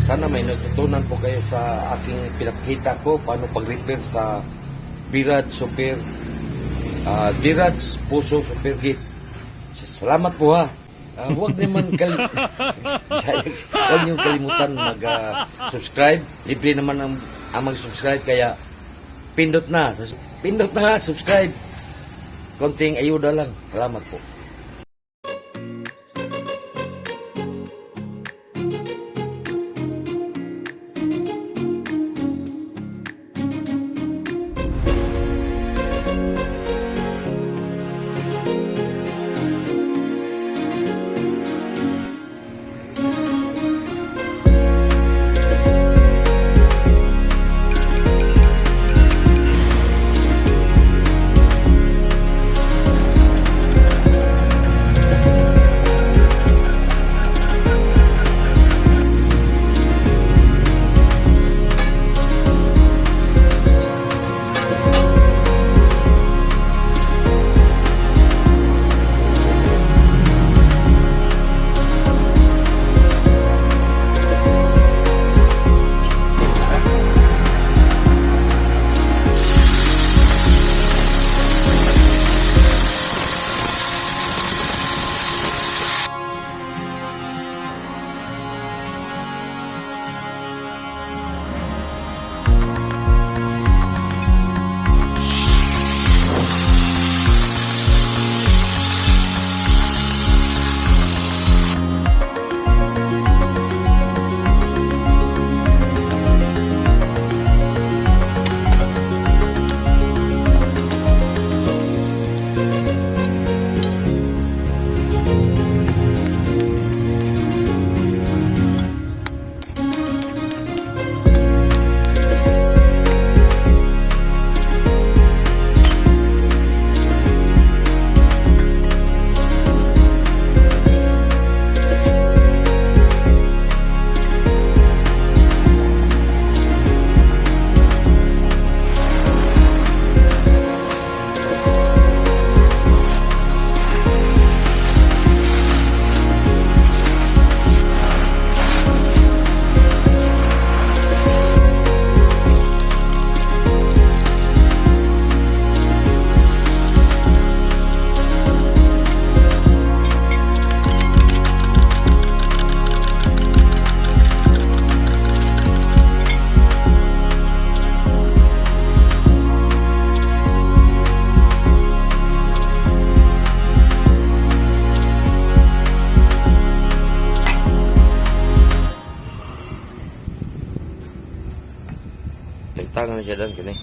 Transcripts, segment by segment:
Sana may natutunan po kayo sa aking pinakita ko paano pag-repair sa Birad Super Birad Puso Super Gate. Salamat po ha. Huwag naman huwag niyong kalimutan mag-subscribe. Libre naman ang mag-subscribe, kaya pindot na subscribe. Konting ayuda lang. Salamat po. Tangan siya dan kini.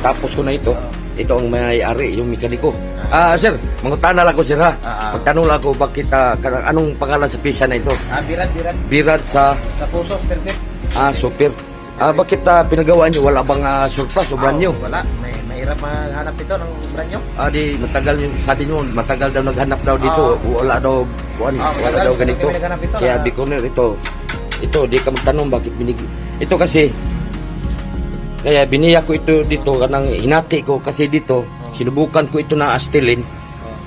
Tapos ko na ito. Ito ang may-ari, yung mekaniko. Sir, mangutana lang ko sir ha. Magtanong lang ko bakit anong pangalan sa pisa na ito? Birad. Birad sa Puso Super Gate. Super. Bakit pinagawa niyo? Wala bang surplus o brand new? Wala. Mahirap maghanap ito ng brand new. Di matagal yung sabi niyo, matagal daw naghanap daw dito. Wala daw wala daw ganito. Kaya Bikoner ito. Ito, di ka magtanong bakit binigay. Ito kasi kaya biniya ko ito dito, kanang hinati ko kasi dito, sinubukan ko ito na astilin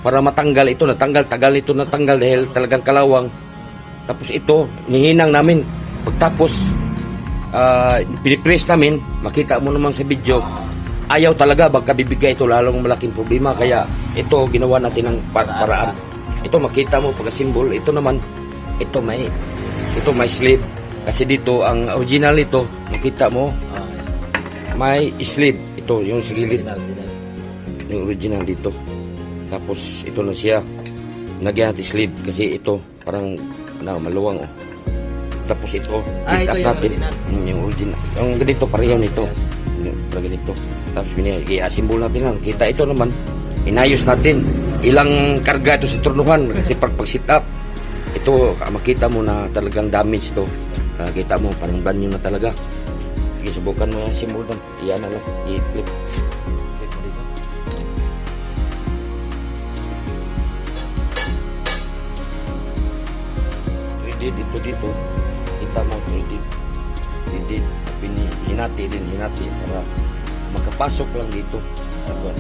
para matanggal ito, tagal ito natanggal dahil talagang kalawang. Tapos ito, nihinang namin. Pagtapos, pinipress namin, makita mo naman sa video, ayaw talaga, baka bibigay ito lalong malaking problema. Kaya ito, ginawa natin ng paraan. Ito, makita mo pagka-symbol. Ito naman, ito may sleeve. Kasi dito, ang original nito, makita mo, may sleeve. Ito, yung sa gilid. Yung original dito. Tapos, ito na siya. Nagyan natin sleeve. Kasi ito, parang, maluwang. Tapos ito, ito up natin. Yung original. Yung ganito, pareho nito. Parang ganito. Tapos, i-assemble natin lang. Kita ito naman. Inayos natin. Ilang karga ito sa turnuhan. Kasi pag sit up, ito ito, makita mo na talagang damage to. Kita mo, parang brand new na talaga. Sige, subukan mo yan, simul doon. Iyan na lang, i-flip. Click mo dito. Threaded ito dito. Kita mo, threaded. Threaded. Hinati din, hinati. Para makapasok lang dito sa buwan.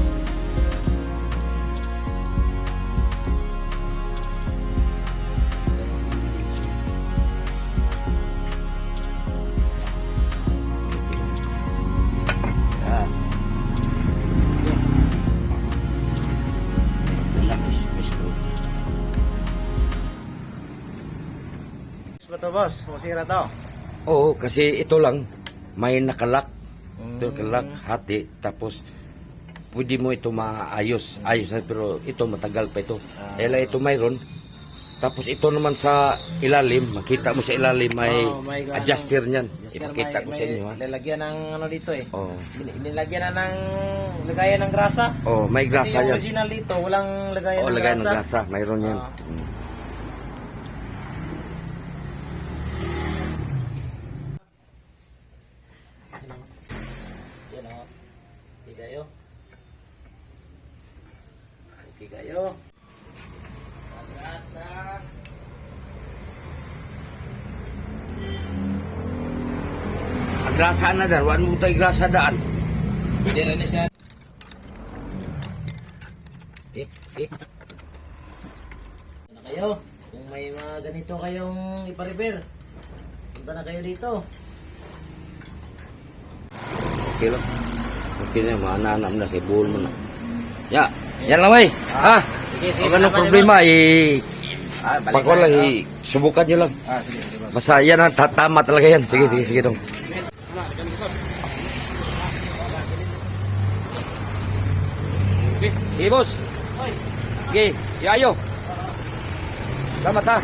Yan. May screw. Gusto ba to, boss? Masira to. Oo, kasi ito lang, may nakalak. Ito nakalak, hati, tapos pwede mo ito maayos. Ayos na, pero ito matagal pa ito. Kaya lang ito mayroon. Tapos ito naman sa ilalim, makita mo sa ilalim may Oh, may ano, adjuster niyan. Just Ipakita ko sa inyo ha. Lalagyan ng ano dito eh. Oo. Nilagyan na ng lagayan ng grasa. Oh, may grasa Kasi yung yan. original dito, walang lagayan Oo, ng lagay grasa. ng grasa, mayroon yan. Ah. Yan o. Okay kayo. Okay kayo. Lahat na. Ang grasa na dyan, wala mo tayo grasa daan. Pwede rin na siya. Ik. Na kayo. Kung may mga ganito kayong ipa-repair, punta na kayo dito. Okay lang. Okay na, maananam na, kay buhol mo na. Yan lang, wey. Ha? Sige, Kung anong salamat, problema, balik pag wala, na. subukan nyo lang. Sige, boss. Basta yan, tama talaga yan. Sige dong. Sige, boss. Sige, yayo. Salamat ha.